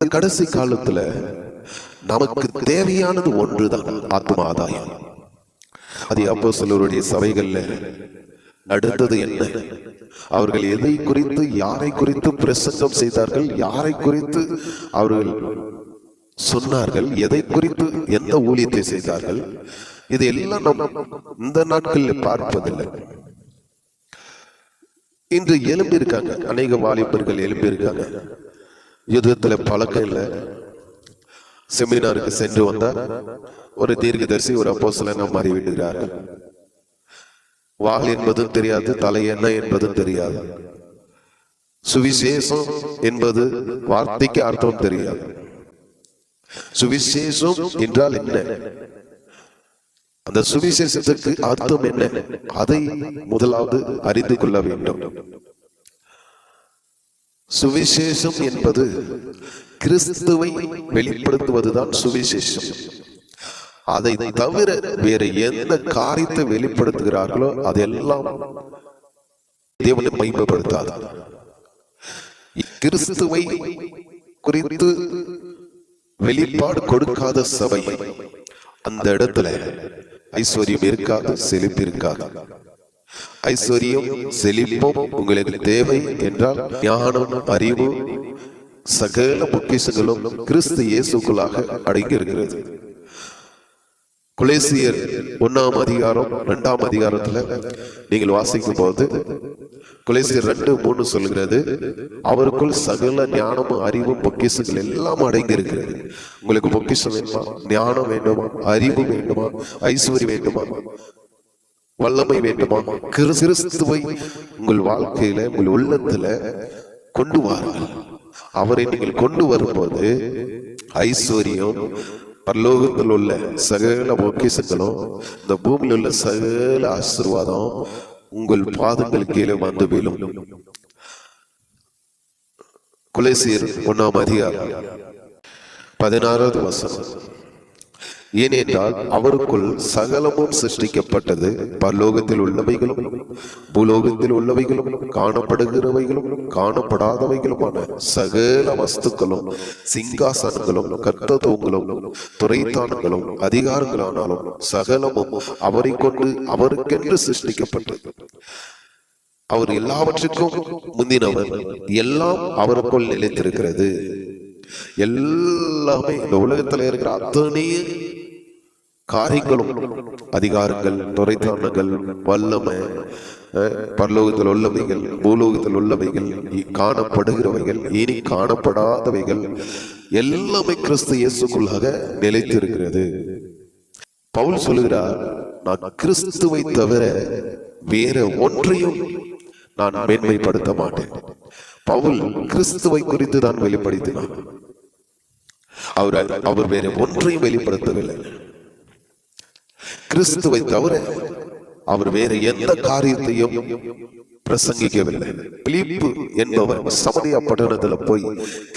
இந்த கடைசி காலத்துல நமக்கு தேவையானது ஒன்றுதான், ஆத்ம ஆதாயம். அது அப்போஸ்தலருடைய சபைகள்ல அடுத்தது என்ன? அவர்கள் எதை குறித்து, யாரை குறித்து பிரசங்கம் செய்தார்கள், யாரை குறித்து அவர்கள் சொன்னார்கள், எதை குறித்து எந்த ஊழியத்தை செய்தார்கள், இது எல்லாம் நம்ம இந்த நாட்களில் பார்ப்பதில்லை. இன்று எழும்பி இருக்காங்க, அநேக வாலிபர்கள் எழும்பி இருக்காங்க. யுத்தத்துல பழக்கம் இல்லை. செமினாருக்கு சென்று வந்தார், ஒரு தீர்க்கதரிசி, ஒரு அப்போஸ்தலனா மாறி விடுகிறார்கள். வாள் என்பதும் தெரியாது, தலை என்ன என்பதும் தெரியாது, சுவிசேஷம் என்பது வார்த்தைக்கு அர்த்தம் தெரியாது. சுவிசேஷம் என்றால் என்ன, அந்த சுவிசேஷத்துக்கு அர்த்தம் என்ன, அதை முதலாவது அறிந்து கொள்ள வேண்டும். சுவிசேஷம் என்பது கிறிஸ்துவை வெளிப்படுத்துவதுதான் சுவிசேஷம். அதை தவிர வேற எந்த காரியத்தை வெளிப்படுத்துகிறார்களோ அதெல்லாம் தேவனை மகிமைப்படுத்தாது. கிறிஸ்துவை குறித்து வெளிப்பாடு கொடுக்காத சபை, அந்த இடத்துல ஐஸ்வர்யம் இருக்காது, செழிப்பு இருக்காது. ஐஸ்வர்யம் செழிப்பும் உங்களுக்கு தேவை என்றால் ஞானம், அறிவு, சகல பொக்கிஷங்களும் கிறிஸ்து இயேசுக்குள்ளாக அடங்கி இருக்கிறது. கொலேசியர் 1ஆம் அதிகாரம் 2ஆம் அதிகாரத்துல நீங்கள் வாசிக்கும் போது கொலேசியர் 2:3 சொல்கிறது, அவருக்குள் சகல ஞானமும் அறிவும் பொக்கிஷங்கள் எல்லாம் அடங்கி இருக்கிறது. உங்களுக்கு பொக்கிஷம் வேண்டுமா, ஞானம் வேண்டுமா, அறிவு வேண்டுமா, ஐஸ்வர்யம் வேண்டுமா, வல்லமை வேண்டுமா, கிறிஸ்துவை உங்கள் வாழ்க்கையில, உங்கள் உள்ளத்துல கொண்டு வாருங்கள். அவரை நீங்கள் கொண்டு வரும்போது ஐஸ்வர்யம், பரலோகத்தில் உள்ள சகல பொக்கிஷங்களும், இந்த பூமியில் உள்ள சகல ஆசீர்வாதம் உங்கள் பாதங்கள் கீழே வந்து விழும். கொலேசியர் 1ஆம் அதிகாரம் 16வது வசனம், ஏனென்றால் அவருக்குள் சகலமும் சிருஷ்டிக்கப்பட்டது, பரலோகத்தில் உள்ளவைகளும் பூலோகத்தில் உள்ளவைகளும் காணப்படுகிறவைகளும் காணப்படாதவைகளுமான சகல வஸ்துக்களும் சிங்காசனங்களும் கர்த்தத்துவங்களும் துரைத்தானங்களும் அதிகாரங்களானாலும் சகலமும் அவரை கொண்டு அவருக்கென்று சிருஷ்டிக்கப்பட்டது. அவர் எல்லாவற்றுக்கும் முந்தினவர், எல்லாம் அவருக்குள் நிலைத்திருக்கிறது. எல்லாமே இந்த உலகத்துல இருக்கிற அத்தனை காரியங்களும், அதிகாரங்கள், துரைத்தானங்கள், வல்லமை, பரலோகத்தில் உள்ளவைகள், பூலோகத்தில் உள்ளவைகள், காணப்படுகிறவைகள், இனி காணப்படாதவைகள் எல்லாமே கிறிஸ்து இயேசுக்குள்ளாக நிலைத்திருக்கிறது. பவுல் சொல்லுகிறார், நான் கிறிஸ்துவை தவிர வேற ஒன்றையும் நான் மேன்மைப்படுத்த மாட்டேன். பவுல் கிறிஸ்துவை குறித்து தான் வெளிப்படுத்தினார். அவர் வேற ஒன்றையும் வெளிப்படுத்தவில்லை. கிறிஸ்துவை தவிர அவர் வேற எந்த காரியத்தையும் பிரசங்கிக்கவில்லை. பிலிப்பு என்பவர் சமரியா பட்டணத்துல போய்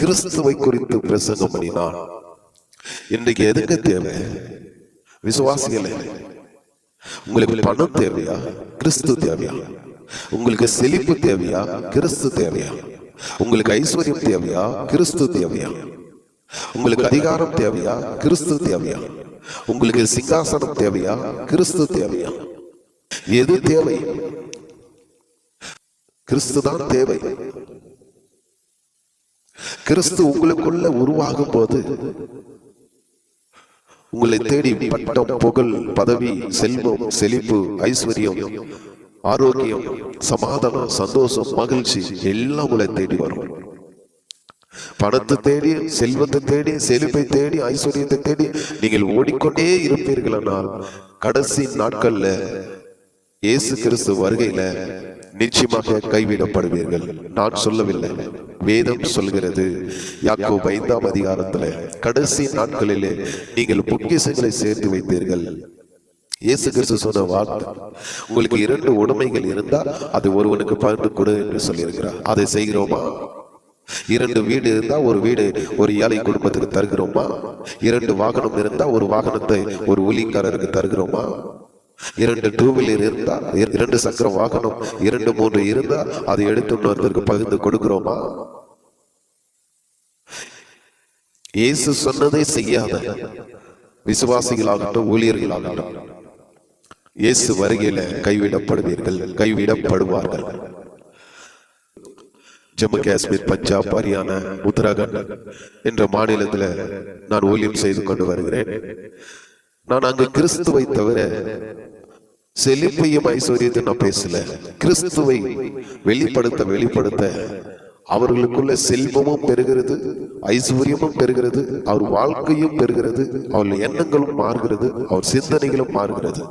கிறிஸ்துவை குறித்து பிரசங்கம் பண்ணினார். இன்றைக்கு எதுக்கு தேவை? விசுவாசிகளே, உங்களுக்கு பணம் தேவையா, கிறிஸ்து தேவையா? உங்களுக்கு செழிப்பு தேவையா, கிறிஸ்து தேவையா? உங்களுக்கு ஐஸ்வர்யம் தேவையா, கிறிஸ்து தேவையா? உங்களுக்கு அதிகாரம் தேவையா, கிறிஸ்து தேவையா? உங்களுக்கு சிங்காசனம் தேவையா, கிறிஸ்து தேவையா? எது தேவை? கிறிஸ்து தான் தேவை. கிறிஸ்து உங்களுக்குள்ள உருவாகும் போது உங்களை தேடி பட்டம், புகழ், பதவி, செல்வம், செழிப்பு, ஐஸ்வர்யம், ஆரோக்கியம், சமாதானம், சந்தோஷம், மகிழ்ச்சி எல்லாம் உங்களை தேடி வரும். பணத்தை தேடி, செல்வத்தை தேடி, செழிப்பை தேடி, ஐஸ்வர்யத்தை தேடி நீங்கள் ஓடிக்கொண்டே இருப்பீர்கள். ஆனால் கடைசி நாட்கள்ல இயேசு கிறிஸ்து வருகையில நிச்சயமாக கைவிடப்படுவீர்கள். நான் சொல்லவில்லை, வேதம் சொல்கிறது. யாக்கோபு 5ஆம் அதிகாரத்துல கடைசி நாட்களிலே நீங்கள் பொக்கிஷங்களை சேர்த்து வைத்தீர்கள். இயேசு கிறிஸ்து சொன்ன வார்த்தை, உங்களுக்கு 2 உடைமைகள் இருந்தா அது ஒருவனுக்கு பகிர்ந்து கொடு என்று சொல்லியிருக்கிறார். அதை செய்கிறோமா? 2 வீடு இருந்தா ஒரு வீடு ஒரு ஏழை குடும்பத்துக்கு தருகிறோமா? 2 வாகனம் இருந்தா ஒரு வாகனத்தை ஒரு ஊழியக்காரருக்கு தருகிறோமா? 2 டூ வீலர் இருந்தா, 2 சக்கர வாகனம் 2, 3 இருந்தா அதை எடுத்து இன்னொருத்தருக்கு பகிர்ந்து கொடுக்கிறோமா? இயேசு சொன்னதை செய்யாத விசுவாசிகளாகட்டும் ஊழியர்களாகட்டும் இயேசு வருகையில கைவிடப்படுவீர்கள், கைவிடப்படுவார்கள். ஜம்மு காஷ்மீர், பஞ்சாப், ஹரியானா, உத்தராகண்ட் என்ற மாநிலத்தில் நான் ஊழியம் செய்து கொண்டு வருகிறேன். நான் அங்கு கிறிஸ்துவை தவிர செழிப்பையும் ஐஸ்வர்யத்தை நான் பேசல. கிறிஸ்துவை வெளிப்படுத்த அவர்களுக்குள்ள செல்வமும் பெறுகிறது, ஐஸ்வர்யமும் பெறுகிறது, அவர் வாழ்க்கையும் பெறுகிறது, அவர்கள் எண்ணங்களும் மாறுகிறது, அவர் சிந்தனைகளும் மாறுகிறது.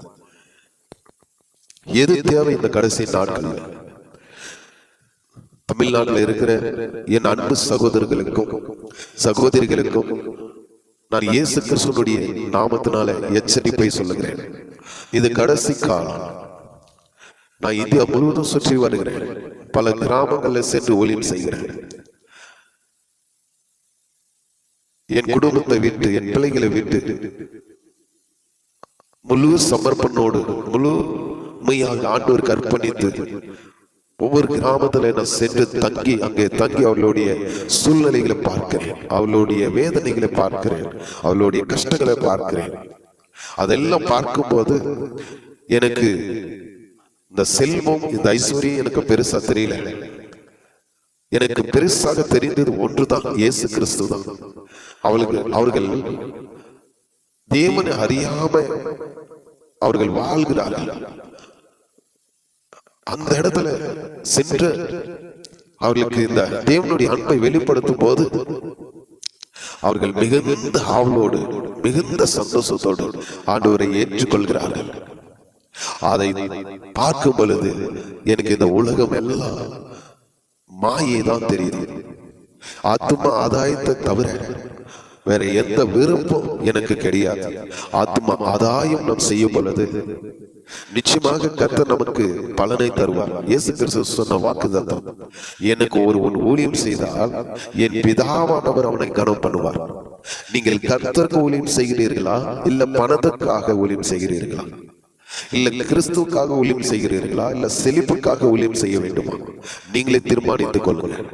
எது தேவை இந்த கடைசி நாட்கள்? தமிழ்நாட்டில் இருக்கிற என் அன்பு சகோதரர்களுக்கும் சகோதரிகளுக்கும் நான் இயேசு கிறிஸ்துவினுடைய நாமத்தினால எச்சரிப்பை சொல்லுகிறேன். இது கடைசி காலம். நான் இந்தியா முழுவதும் சுற்றி வருகிறேன், பல கிராமங்களில் சென்று ஊழியம் செய்கிறேன். என் குடும்பத்தை விட்டு, என் பிள்ளைகளை விட்டு முழு சமர்ப்பணோடு முழுமையாக ஆண்டவருக்கு அர்ப்பணித்து ஒவ்வொரு கிராமத்துல நான் சென்று அங்கே தங்கி அவளுடைய சூழ்நிலைகளை பார்க்கிறேன், அவளுடைய வேதனைகளை பார்க்கிறேன், அவளுடைய கஷ்டங்களை பார்க்கிறேன். அதெல்லாம் பார்க்கும்போது எனக்கு இந்த செல்வம், இந்த ஐஸ்வர்யம் எனக்கு பெருசா தெரியல. எனக்கு பெருசாக தெரிந்தது ஒன்றுதான், இயேசு கிறிஸ்து தான். அவர்கள் தேவனை அறியாம அவர்கள் வாழ்கிறார்கள். அந்த இடத்துல சென்று அவர்களுக்கு இந்த தேவனுடைய அன்பை வெளிப்படுத்தும் போது அவர்கள் மிகுந்த ஆவலோடு, மிகுந்த சந்தோஷத்தோடு ஆண்டவரை ஏற்றுக்கொள்கிறார்கள். அதை பார்க்கும் பொழுது எனக்கு இந்த உலகம் எல்லாம் மாயை தான் தெரியுது. ஆத்துமா ஆதாயத்தை தவிர வேற எந்த விருப்பம் எனக்கு கிடையாது. ஆத்மா ஆதாயம் நாம் செய்யும் பொழுது நிச்சயமாக கர்த்தர் நமக்கு பலனை தருவார். இயேசு கிறிஸ்து சொன்ன வாக்குத்தத்தம், எனக்கு ஒருவன் ஊழியம் செய்தால் என் பிதாவானவர் அவனை கனம் பண்ணுவார். நீங்கள் கர்த்தருக்கு ஊழியம் செய்கிறீர்களா, இல்ல பணத்துக்காக ஊழியம் செய்கிறீர்களா, இல்ல கிறிஸ்துவுக்காக ஊழியம் செய்கிறீர்களா, இல்ல செழிப்புக்காக ஊழியம் செய்ய வேண்டுமா? நீங்களே தீர்மானித்துக் கொள்ளுங்கள்.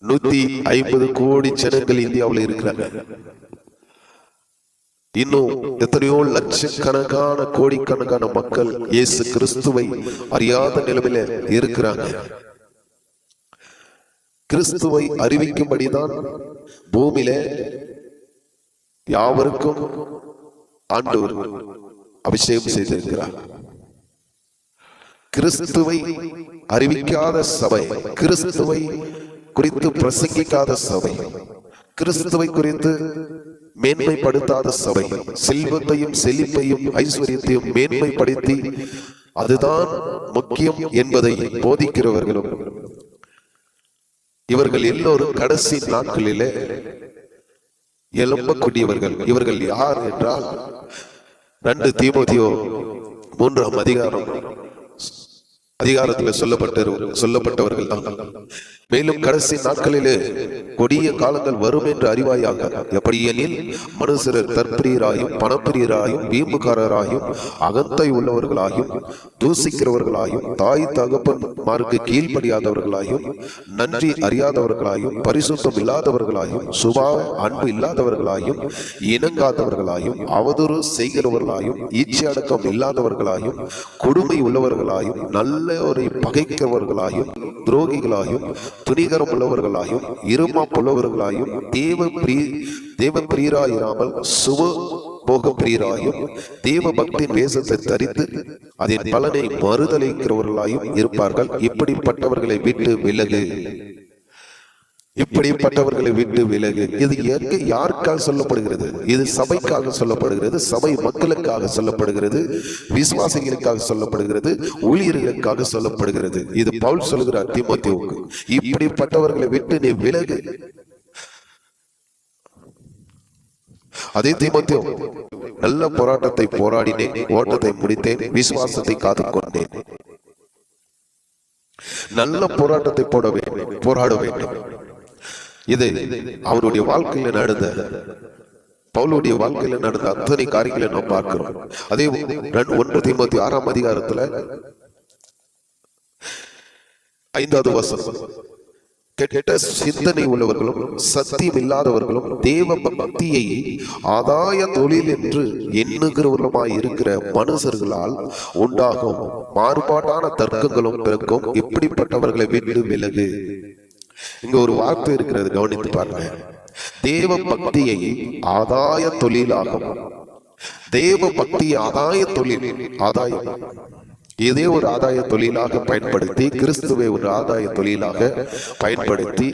150 கோடி ஜனங்கள் இந்தியாவில் இருக்கிறாங்க. இன்னும் எத்தனையோ லட்சக்கணக்கான கோடிக்கணக்கான மக்கள் இயேசு கிறிஸ்துவை அறியாத நிலைமையில இருக்கிறாங்க. கிறிஸ்துவை அறிவிக்கும்படிதான் பூமியில யாவருக்கும் ஆண்டவர் அபிஷேகம் செய்திருக்கிறார். கிறிஸ்துவை அறிவிக்காத சபை, கிறிஸ்துவை குறித்து பிரசங்கிக்காத சபை, கிறிஸ்துவை குறித்து மேன்மைப்படுத்தாத சபை, செல்வத்தையும் செழிப்பையும் ஐஸ்வர்யத்தையும் மேன்மைப்படுத்தி அதுதான் முக்கியம் என்பதை போதிக்கிறவர்களும் இவர்கள் எல்லோரும் கடைசி நாட்களிலே எழும்பக்கூடியவர்கள். இவர்கள் யார் என்றால் 2 தீமோத்தேயு 3ஆம் அதிகாரத்தில் சொல்லப்பட்டவர்கள் தான். மேலும் கடைசி நாட்களிலே கொடிய காலங்கள் வரும் என்று அறிவாயாக. எப்படியெனில் மனுஷர் தற்பிரியராயும் பணப்பிரியராயும் வீம்புக்காரராயும் அகந்தை உள்ளவர்களாயும் தூசிக்கிறவர்களாயும் தாய் தகப்பன்மாருக்கு கீழ்ப்படியாதவர்களாயும் நன்றி அறியாதவர்களாயும் பரிசுத்தம் இல்லாதவர்களாயும் சுபாவ அன்பு இல்லாதவர்களாயும் இணங்காதவர்களாயும் அவதூறு செய்கிறவர்களாயும் ஈச்சை அடக்கம் இல்லாதவர்களாயும் கொடுமை உள்ளவர்களாயும் நல்லோரை பகைக்கிறவர்களாயும் துரோகிகளாயும் துணிகரம் உள்ளவர்களாயும் இருமாப்புள்ளவர்களாயும் தேவ பிரியராயிராமல் சுப போக பிரியராயும் தேவ பக்தியின் வேஷத்தை தரித்து அதன் பலனை மறுதலிக்கிறவர்களாயும் இருப்பார்கள். இப்படிப்பட்டவர்களை விட்டு விலகு, இப்படிப்பட்டவர்களை விட்டு விலகு. இது யாருக்காக சொல்லப்படுகிறது? இது சபைக்காக சொல்லப்படுகிறது, சபை மக்களுக்காக சொல்லப்படுகிறது, விசுவாசிகளுக்காக சொல்லப்படுகிறது, ஊழியர்களுக்காக சொல்லப்படுகிறது. இது பவுல் சொல்கிறார் தீமோத்தேயுவுக்கு, இப்படிப்பட்டவர்களை விட்டு நீ விலகு. அதே தீமோத்தேயு, நல்ல போராட்டத்தை போராடினேன், ஓட்டத்தை முடித்தேன், விசுவாசத்தை காத்துக்கொண்டேன். நல்ல போராட்டத்தை போராட வேண்டும். இது அவருடைய வாழ்க்கையில நடந்த, பவுலுடைய வாழ்க்கையில நடந்த அத்தனை காரியங்களை நாம் பார்க்கிறோம். அதே 1 தீமோத்தேயு 6ஆம் அதிகாரத்துல 5வது வசனம், கெட்ட சிந்தனை உள்ளவர்களும் சத்தியம் இல்லாதவர்களும் தேவ பக்தியை ஆதாய தொழில் என்று எண்ணுகிறவர்களுமாய் இருக்கிற மனுஷர்களால் உண்டாகும் மாறுபாட்டான தர்க்கங்களும் பிறக்கும். இப்படிப்பட்டவர்களை விட்டு விலகு. இங்க ஒரு வார்த்தை இருக்கிறது, கவனித்து பாருங்க. தேவ பக்தியை ஆதாய தொழிலாகும். தேவ பக்தி ஆதாய தொழில், ஆதாயம் இதே ஒரு ஆதாய தொழிலாக பயன்படுத்தி, கிறிஸ்துவை ஒரு ஆதாய தொழிலாக பயன்படுத்தி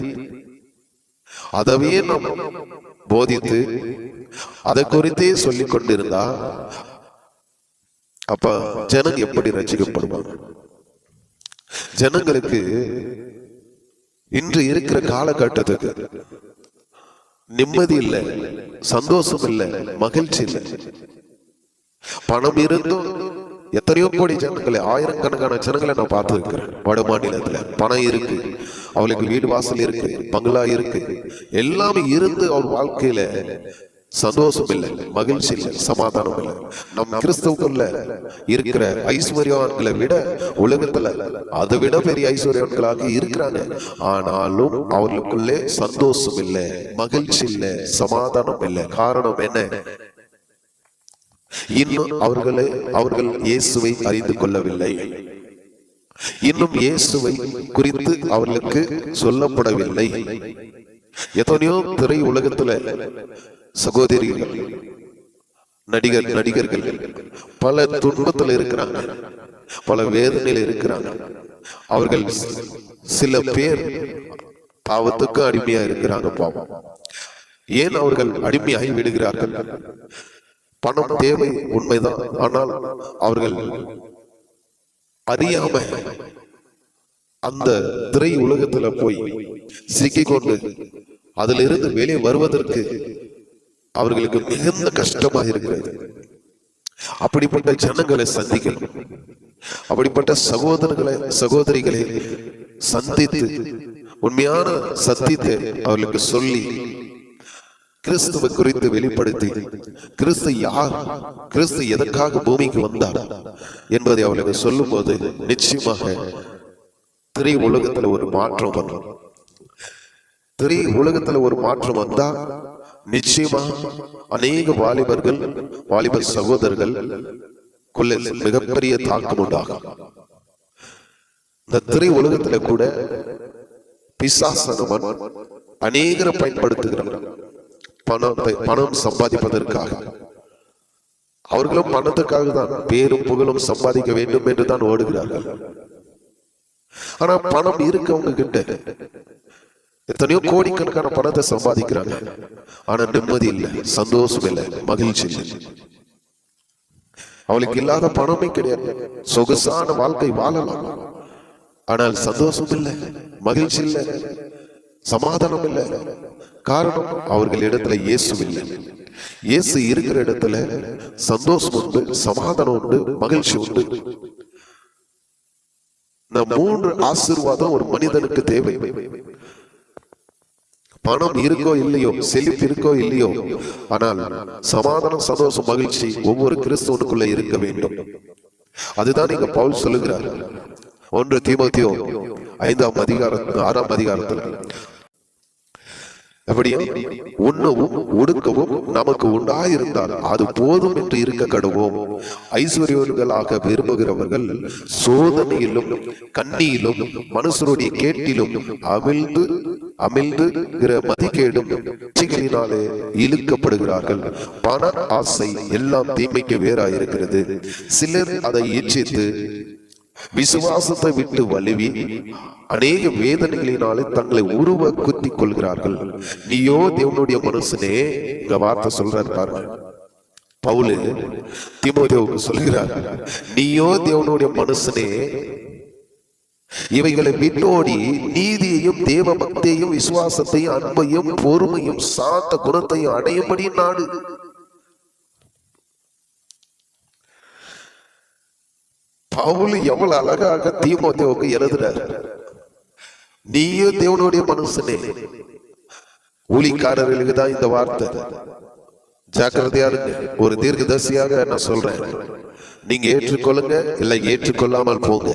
அதவே நாம் போதித்து அதை குறித்தே சொல்லிக் கொண்டிருந்தா அப்ப ஜனங்க எப்படி ரட்சிக்கப்படுவாங்க? ஜனங்களுக்கு இன்று இருக்கிற காலகட்டத்துக்கு நிம்மதி இல்லை, சந்தோஷம் இல்லை, மகிழ்ச்சி இல்லை. பணம் இருந்தும் எத்தனையோ கோடி ஜனங்களை, ஆயிரக்கணக்கான ஜனங்களை நான் பார்த்து இருக்கிறேன். வட மாநிலத்துல பணம் இருக்கு, அவளுக்கு வீடு வாசல் இருக்கு, பங்களா இருக்கு, எல்லாமே இருந்து அவர் வாழ்க்கையில சந்தோஷம் இல்லை, மகிழ்ச்சி இல்லை, சமாதானம் இல்லை. நம் கிறிஸ்துவுக்குள்ள இருக்கிற ஐஸ்வர்யவான்களை விட உலகத்துல அதை விட பெரிய ஐஸ்வர்யவான்களாக இருக்கிறாங்க. ஆனாலும் அவர்களுக்குள்ளே சந்தோஷம் இல்லை, மகிழ்ச்சி இல்லை, சமாதானம் இல்லை. காரணம் என்ன? இன்னும் அவர்கள் இயேசுவை அறிந்து கொள்ளவில்லை. இன்னும் இயேசுவை குறித்து அவர்களுக்கு சொல்லப்படவில்லை. எத்தனையோ திரை உலகத்துல சகோதரிகள், நடிகர்கள் பல துன்பத்தில் இருக்கிறாங்க, பல வேதனையில் இருக்கிறாங்க. அவர்கள் சில பேர் பாவத்துக்கு அடிமையா இருக்கிறாங்க. பாவம் ஏன் அவர்கள் அடிமையாகி விடுகிறார்கள்? பணம் தேவை, உண்மைதான். ஆனால் அவர்கள் அறியாம அந்த திரை உலகத்துல போய் சிக்கிக்கொண்டு அதிலிருந்து வெளியே வருவதற்கு அவர்களுக்கு மிகுந்த கஷ்டமாக இருக்கிறது. அப்படிப்பட்ட ஜனங்களை சந்திக்கணும். அப்படிப்பட்ட சகோதரிகளை சந்தித்து உண்மையான சத்தியத்தை அவர்களுக்கு சொல்லி கிறிஸ்துவை குறித்து வெளிப்படுத்தி, கிறிஸ்து யார், கிறிஸ்து எதற்காக பூமிக்கு வந்தார் என்பதை அவர்களுக்கு சொல்லும் போது நிச்சயமாக திரை உலகத்துல ஒரு மாற்றம் வரும். திரை உலகத்துல ஒரு மாற்றம் வந்தா நிச்சயமா அநேக வாலிப சகோதரர்கள் மிகப்பெரிய தாக்கம் உண்டாகும். இந்த திரை உலகத்துல கூட பிசாசானவன் அநேகரை பயன்படுத்துகிறார். பணம் சம்பாதிப்பதற்காக. அவர்களும் பணத்துக்காக தான், பேரும் புகழும் சம்பாதிக்க வேண்டும் என்று தான் ஓடுகிறார்கள். ஆனா பணம் இருக்கவங்க கிட்ட எத்தனையோ கோடிக்கணக்கான பணத்தை சம்பாதிக்கிறாங்க. ஆனா நிம்மதி இல்லை, சந்தோஷம் இல்லை, மகிழ்ச்சி இல்லை. அவளுக்கு இல்லாத பணமே கிடையாது. சொகுசான வாழ்க்கை வாழலாம், ஆனால் சந்தோஷம் இல்லை, மகிழ்ச்சி இல்லை, சமாதானம் இல்லை. காரணம் அவர்கள் இடத்துல இயேசு இல்லை. இயேசு இருக்கிற இடத்துல சந்தோஷம் உண்டு, சமாதானம் உண்டு, மகிழ்ச்சி உண்டு. இந்த 3 ஆசீர்வாதம் ஒரு மனிதனுக்கு தேவை. பணம் இருக்கோ இல்லையோ, செழிப்பு இருக்கோ இல்லையோ, ஆனால் சமாதானம், சந்தோஷம், மகிழ்ச்சி ஒவ்வொரு கிறிஸ்தவனுக்குள்ள இருக்க வேண்டும். அதுதான் இங்க பவுல் சொல்லுகிறார். 1 தீமோத்தேயு 5ஆம் அதிகாரம் 6ஆம் அதிகாரத்தில், அப்படியே உண்ணவும் உடுக்கவும் நமக்கு உண்டாயிருந்தால் அது போதும் என்று இருக்க கடவோம். ஐஸ்வர்யர்களாக விரும்புகிறவர்கள் சோதனையிலும் கண்ணியிலும் மனுஷருடைய கேட்டிலும் அமிழ்ந்துகிற மதிக்கேடும் இச்சைகளினாலே இழுக்கப்படுகிறார்கள். பண ஆசை எல்லாம் தீமைக்கு வேறாயிருக்கிறது. சிலர் அதை இச்சித்து விசுவாசத்தை விட்டு வலுவி அநேக வேதனைகளினாலே தங்களை உருவ குத்தி கொள்கிறார்கள். நீயோ தேவனுடைய மனுஷனே, இந்த வார்த்தை சொல்றாரு பாருங்க. பவுல் தீமோத்தேயுவுக்கு சொல்கிறார், நீயோ தேவனுடைய மனுஷனே, இவைகளை விட்டோடி நீதியையும் தேவ பக்தியையும் விசுவாசத்தையும் அன்பையும் பொறுமையும் சாந்த குணத்தையும் அடையும்படி நாடு. பவுல் எவ்வளவு அழகாக தீமோத்தேயுவுக்கு எழுதுறார். நீயோ தேவனுடைய மனுஷனே. ஊழியக்காரர்களுக்கு தான் இந்த வார்த்தை. ஜாக்கிரதையா இருங்க. ஒரு தீர்க்கதரிசியாக நான் சொல்றேன், நீங்க ஏற்றுக்கொள்ளுங்க, இல்லை ஏற்றுக்கொள்ளாமல் போங்க.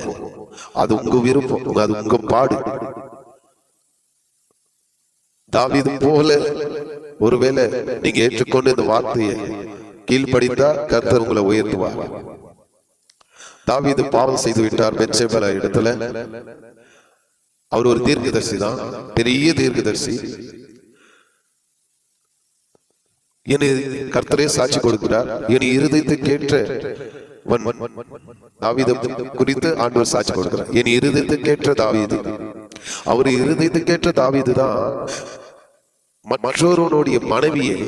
அது உங்க விருப்பம், அது உங்க பாடு. தாவீது போல ஒருவேளை நீங்க ஏற்றுக்கொண்டு இந்த வார்த்தையை கீழ்ப்படித்தா கர்த்தர் உங்களை உயர்த்துவார். தாவீது பாவம் செய்து விட்டார் பெத்சேபா இடத்துல. அவர் ஒரு தீர்க்கதரிசி தான், பெரிய தீர்க்கதரிசி. என் கர்த்தரே சாட்சி கொடுக்கிறார், என் இருதயத்தை கேட்ட தாவீது குறித்து ஆண்டவர் சாட்சி கொடுக்கிறார். என் இருதயத்தை கேட்ட தாவீது, அவர் இருதயத்தை கேட்ட தாவீது தான் மற்றொருவனுடைய மனைவியை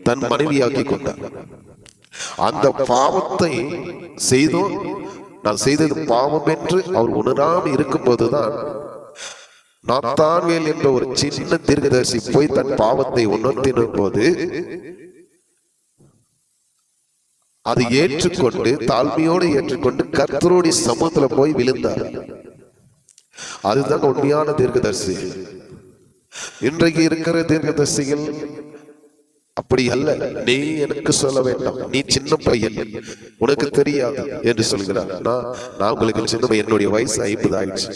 தன் மனைவியாக்கி கொண்டார். அந்த பாவத்தை செய்தோம், நான் செய்தது பாவம் என்று அவர் உணராமல் இருக்கும் போதுதான் நாத்தான்வேல் என்ற ஒரு சின்ன தீர்க்கதரிசி போய் தன் பாவத்தை உணர்த்தின போது அதை ஏற்றுக்கொண்டு தாழ்மையோடு ஏற்றுக்கொண்டு கர்த்தருடைய சமூகத்துல போய் விழுந்தார். அதுதான் உண்மையான தீர்க்கதரிசி. இன்றைக்கு இருக்கிற தீர்க்கதரிசிகள் அப்படி அல்ல. நீ எனக்கு சொல்ல வேண்டாம், நீ சின்ன பையன், உனக்கு தெரியாது என்று சொல்கிறார். நான் உங்களுக்கு சின்ன, என்னுடைய வயசு 50 ஆயிடுச்சு.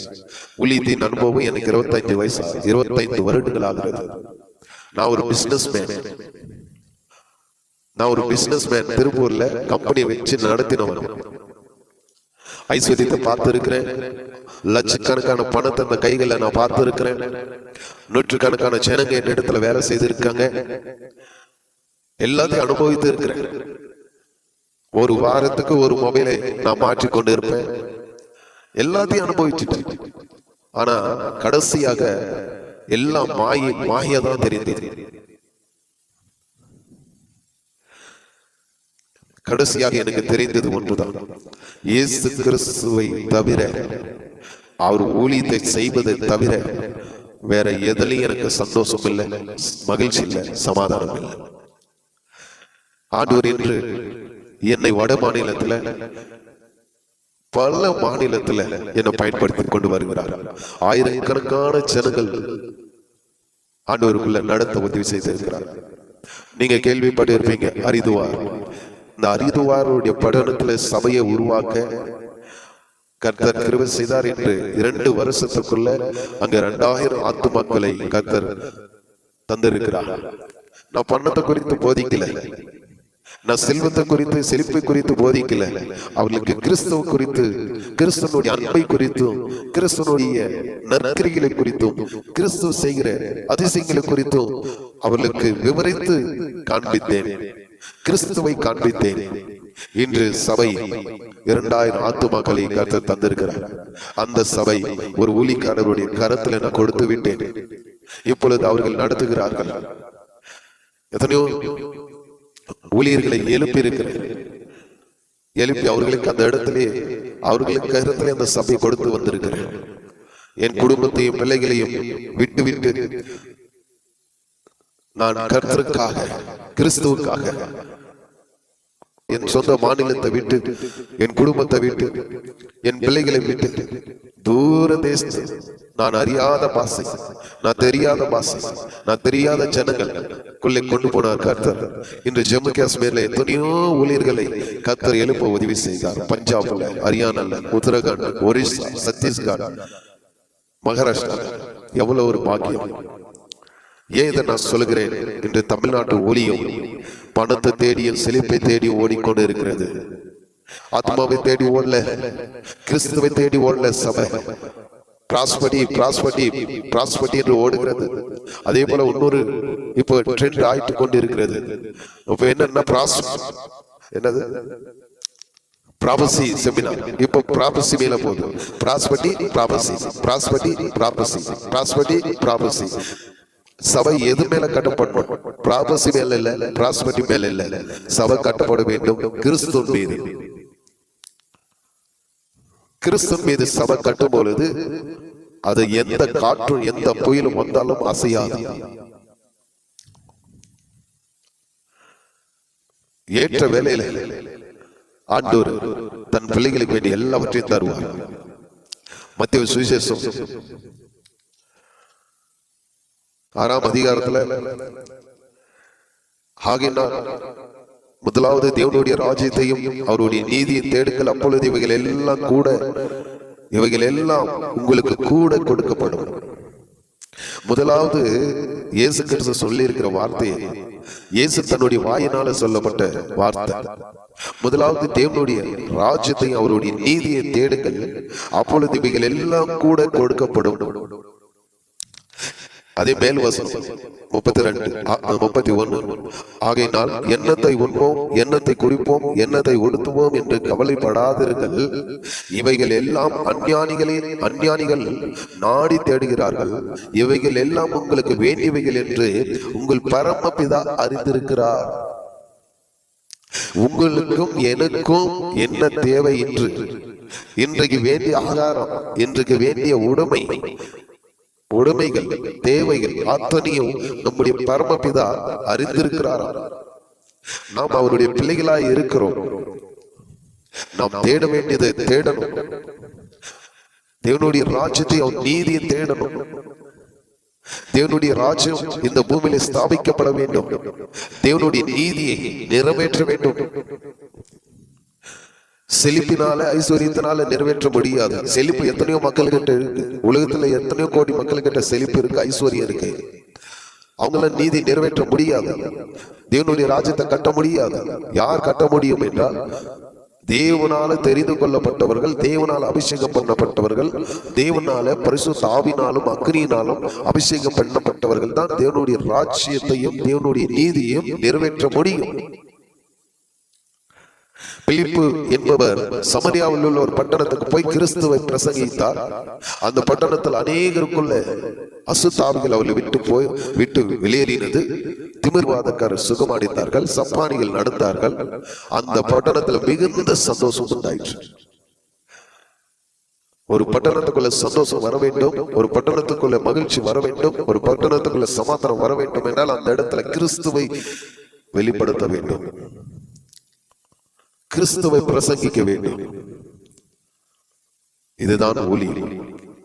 ஊழியத்தின் அனுபவம் எனக்கு 25 வயசு, 25 வருடங்கள் ஆகிறது. நான் ஒரு பிசினஸ் மேன். திருப்பூர்ல கம்பெனி வச்சு நடத்தினவன். ஐஸ்வர்யத்தை பார்த்து இருக்கிறேன், லட்சக்கணக்கான பணத்தை அந்த கைகளை நான் பார்த்து இருக்கிறேன். நூற்றுக்கணக்கான ஜனங்க என் இடத்துல வேலை செய்திருக்காங்க. எல்லாத்தையும் அனுபவித்து இருக்கிறேன். ஒரு வாரத்துக்கு ஒரு மொபைலை நான் மாற்றிக்கொண்டு இருப்பேன். எல்லாத்தையும் அனுபவிச்சுட்டேன். ஆனா கடைசியாக எல்லாம் மாயதான் தெரிந்தது. கடைசியாக எனக்கு தெரிந்தது ஒன்றுதான், இயேசு கிறிஸ்துவை தவிர, அவர் ஊழியத்தை செய்வதை தவிர வேற எதிலையும் எனக்கு சந்தோஷம் இல்லை, மகிழ்ச்சி இல்லை, சமாதானம் இல்லை. ஆண்டவர் என்று என்னை வட மாநிலத்துல பல மாநிலத்துல என்னை பயன்படுத்தி கொண்டு வருகிறார். ஆயிரக்கணக்கான ஜனங்கள் ஆண்டவருக்குள்ள நடத்த உதவி செய்திருக்கிறார். நீங்க கேள்விப்பட்டு இருப்பீங்க ஹரிதுவார். இந்த ஹரிதுவாருடைய பட்டணத்துல சபையை உருவாக்க கர்த்தர் கிருபை செய்தார் என்று 2 வருஷத்துக்குள்ள அங்க 2000 ஆத்துமாக்களை கர்த்தர் தந்திருக்கிறார். நான் பணத்தை குறித்து போதிக்கல, நான் செல்வத்தை குறித்து செழிப்பை குறித்து போதிக்கல. அவர்களுக்கு கிறிஸ்துவ குறித்து, கிறிஸ்துவனுடைய அன்பை குறித்தும், கிறிஸ்துவனுடைய நற்கிரிகளை குறித்தும், கிறிஸ்துவ செய்கிற அதிசயங்களை குறித்தும் அவர்களுக்கு விவரித்து காண்பித்தேன், கிறிஸ்துவை காண்பித்தேன். இன்று சபை 2000 ஆத்துமாக்களை கர்த்தர் தந்திருக்கிறார். அந்த சபை ஒரு ஊழியக்காரருடைய கரத்தில் நான் கொடுத்து விட்டேன். இப்பொழுது அவர்கள் நடத்துகிறார்கள். எத்தனையோ ஊழியர்களை எழுப்பி அவர்களுக்கு அந்த இடத்திலே, அவர்களுக்கு கருத்திலே அந்த சபை கொடுத்து வந்திருக்கிறேன். என் குடும்பத்தையும் பிள்ளைகளையும் விட்டு நான் கர்த்தருக்காக, கிறிஸ்துவுக்காக என் சொந்த மாநிலத்தை விட்டு, என் குடும்பத்தை விட்டு, என் பிள்ளைகளை விட்டு தூர தேசத்து, நான் அறியாத பாசை, நான் தெரியாத பாசை, நான் தெரியாத ஜனங்கள் கொண்டு போனார் கர்த்தர். இன்று ஜம்மு காஷ்மீர்ல எத்தனையோ ஊழியர்களை கர்த்தர் எழுப்ப உதவி செய்தார். பஞ்சாப்ல, ஹரியானால, உத்தரகாண்ட், ஒரிசா, சத்தீஸ்கர், மகாராஷ்டிரா. எவ்வளவு ஒரு பாக்கியம்! ஏன் இதை நான் சொல்லுகிறேன்? இன்று தமிழ்நாட்டு ஊழியம் பணத்தை தேடியும் செழிப்பை தேடி ஓடிக்கொண்டு இருக்கிறது. ஆத்மாவை தேடி ஓடல, கிறிஸ்துவை தேடி ஓடல. சபை பிராஸ்பட்டி என்று ஓடுகிறது. அதே போல இன்னொரு இப்போ ட்ரெண்ட் ஆயிட்டு கொண்டு இருக்கிறது. இப்ப என்னது ப்ராபசி செமினார். இப்போ ப்ராபசி மேல போகுது. ப்ராபசி சபை எது மேல கட்டப்படணும்? ப்ராபசி மேல இல்ல, பிராஸ்பட்டி மேல இல்ல. சபை கட்டப்பட வேண்டும் கிறிஸ்துவின் மீது. கிறிஸ்துவின் மீது சபை கட்டும் பொழுது அது எந்த காற்றும் எந்த புயலும் வந்தாலும் அசையாது. ஏற்ற வேலையில ஆண்டவர் தன் பிள்ளைகளுக்கு வேண்டிய எல்லாவற்றையும் தருவார். மத்தேயு சுவிசேஷம் 6ஆம் அதிகாரத்துல, ஆகினார் முதலாவது தேவனுடைய ராஜ்யத்தையும் அவருடைய நீதியை தேடுங்கள், அப்பொழுது இவைகள் எல்லாம் உங்களுக்கு கூட கொடுக்கப்படும். முதலாவது இயேசு கிறிஸ்து சொல்லி இருக்கிற வார்த்தையை இயேசு தன்னுடைய வாயினால சொல்லப்பட்ட வார்த்தை. முதலாவது தேவனுடைய ராஜ்யத்தையும் அவருடைய நீதியை தேடுங்கள், அப்பொழுது இவைகள் எல்லாம் கூட கொடுக்கப்படும். அதே மேல் வசனம் 31 ஆகையினால் எண்ணத்தை உண்போம், எண்ணத்தை குறிப்போம், எண்ணத்தை உடுத்துவோம் என்று கவலைப்படாதீர்கள். இவைகள் எல்லாம் அஞ்ஞானிகள் நாடி தேடுகிறார்கள். இவைகள் எல்லாம் உங்களுக்கு வேண்டியவைகள் என்று உங்கள் பரமபிதா அறிந்திருக்கிறார். உங்களுக்கும் எனக்கும் என்ன தேவை என்று, இன்றைக்கு வேண்டிய ஆகாரம், இன்றைக்கு வேண்டிய உடைமைகள், தேவைகள் அத்தனையும் நம்முடைய பரமபிதா அறிந்திருக்கிறார். நாம் அவருடைய பிள்ளைகளாய் இருக்கிறோம். நாம் தேட வேண்டியதை தேடணும். தேவனுடைய ராஜ்யத்தை, அவர் நீதியை தேடணும். தேவனுடைய ராஜ்யம் இந்த பூமியில ஸ்தாபிக்கப்பட வேண்டும். தேவனுடைய நீதியை நிறைவேற்ற வேண்டும். செழிப்பினால ஐஸ்வர்யத்தினால நிறைவேற்ற முடியாது. செழிப்பு எத்தனையோ மக்கள் கிட்ட இருக்கு. உலகத்துல எத்தனையோ கோடி மக்கள் கிட்ட செழிப்பு இருக்கு, ஐஸ்வர்யம் இருக்கு. அவங்கள நீதி நிறைவேற்ற முடியாது. தேவனுடைய ராஜ்யத்தை கட்ட முடியாது. யார் கட்ட முடியும் என்றால் தேவனால தெரிந்து கொள்ளப்பட்டவர்கள், தேவனால் அபிஷேகம் பண்ணப்பட்டவர்கள், தேவனால பரிசுத்த ஆவினாலும் அக்னியினாலும் அபிஷேகம் பண்ணப்பட்டவர்கள் தான் தேவனுடைய ராஜ்யத்தையும் தேவனுடைய நீதியையும் நிறைவேற்ற முடியும். பிலிப்பு என்பவர் சமரியாவில் உள்ள ஒரு பட்டணத்துக்கு போய் கிறிஸ்துவை பிரசங்கித்தார். அந்த பட்டணத்தில் அநேகருக்குள்ள அசுத்தாவிகள் அவர்களை விட்டு வெளியேறினது. திமிர்வாதக்காரர் சுகமடைந்தார்கள், சப்பானிகள் நடந்தார்கள். அந்த பட்டணத்தில் மிகுந்த சந்தோஷம் உண்டாயிற்று. ஒரு பட்டணத்துக்குள்ள சந்தோஷம் வர வேண்டும், ஒரு பட்டணத்துக்குள்ள மகிழ்ச்சி வர வேண்டும், ஒரு பட்டணத்துக்குள்ள சமாதானம் வர வேண்டும் என்றால் அந்த இடத்துல கிறிஸ்துவை வெளிப்படுத்த வேண்டும், கிறிஸ்துவை பிரசங்கிக்க வேண்டும். இதுதான் ஊழியம்.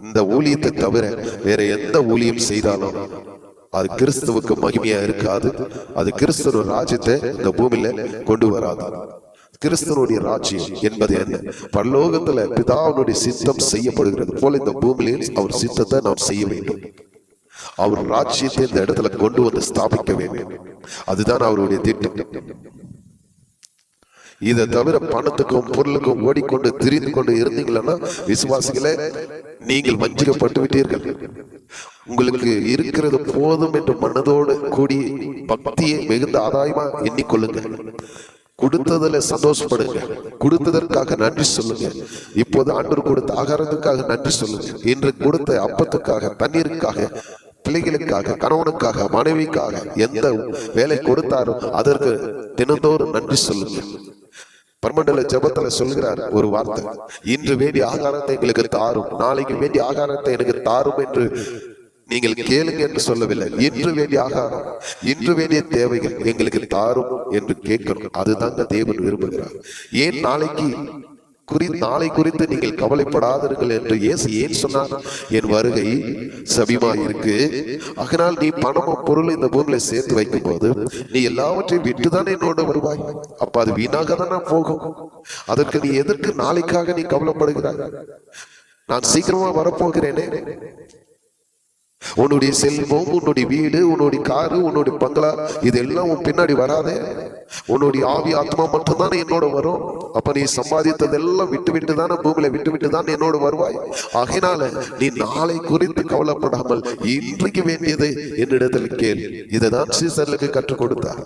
இந்த ஊழியத்தை தவிர வேற எந்த ஊழியம் செய்தாலும் அது கிறிஸ்துவுக்கு மகிமையா இருக்காது. அது கிறிஸ்துவ ராஜ்யத்தை இந்த பூமியில கொண்டு வராது. கிறிஸ்துவனுடைய ராஜ்யம் என்பது என்ன? பரலோகத்துல பிதாவினுடைய சித்தம் செய்யப்படுகிறது போல இந்த பூமியிலே அவர் சித்தத்தை நாம் செய்ய வேண்டும். அவர் ராஜ்யத்தை இந்த இடத்துல கொண்டு வந்து ஸ்தாபிக்க வேண்டும். அதுதான் அவருடைய திட்டம். இதை தவிர பணத்துக்கும் பொருளுக்கும் ஓடிக்கொண்டு திரிந்து கொண்டு இருந்தீங்களா விசுவாசிகளே, நீங்கள் வஞ்சிக்கப்பட்டு விட்டீர்கள். உங்களுக்கு இருக்கிறது போதும் என்று மனதோடு கூடி பக்தியை மிகுந்த ஆதாயமா எண்ணிக்கொள்ளுங்க. கொடுத்ததுல சந்தோஷப்படுங்க. கொடுத்ததற்காக நன்றி சொல்லுங்க. இப்போது ஆண்டவர் கொடுத்த ஆகாரத்துக்காக நன்றி சொல்லுங்க. இன்று கொடுத்த அப்பத்துக்காக, தண்ணீருக்காக, பிள்ளைகளுக்காக, கணவனுக்காக, மனைவிக்காக எந்த வேலை கொடுத்தாரோ அதற்கு தினந்தோறும் நன்றி சொல்லுங்க. பரமண்டல ஜெபத்துல சொல்கிறார் ஒரு வார்த்தை, இன்று வேண்டிய ஆகாரத்தை எங்களுக்கு தாரும், நாளைக்கு வேண்டிய ஆகாரத்தை எனக்கு தாரும் என்று நீங்கள் கேளுங்க என்று சொல்லவில்லை. இன்று வேண்டிய ஆகாரம், இன்று வேண்டிய தேவைகள் எங்களுக்கு தாரும் என்று கேட்கணும். அதுதாங்க தேவன் விரும்புகிறார். ஏன் நாளை குறித்து நீங்கள் கவலைப்படாதீர்கள் என்று இயேசு ஏன் சொன்னார்? என் வருகை சமீபமாயிருக்கு. அதனால் நீ பணமும் பொருள் இந்த பூமியில சேர்த்து வைக்கும் போது நீ எல்லாவற்றையும் விட்டுதானே என்னோட வருவாய். அப்ப அது வீணாக தானே போகும். அதற்கு நீ எதற்கு நாளைக்காக நீ கவலைப்படுகிறாய்? நான் சீக்கிரமா வரப்போகிறேனே. உன்னுடைய செல்வம், உன்னுடைய வீடு, உன்னுடைய காரு, உன்னுடைய பங்களா இதெல்லாம் உன் பின்னாடி வராதே. உன்னுடைய ஆவி ஆத்மா மட்டும்தானே என்னோட வரும். அப்ப நீ சம்பாதித்ததெல்லாம் விட்டு தானே பூமியில விட்டு தான் என்னோட வருவாய். ஆகினால நீ நாளை குறித்து கவலைப்படாமல் இன்றைக்கு வேண்டியதை என்னிடத்தில் கேள். இதைதான் சீசர்களுக்கு கற்றுக் கொடுத்தார்.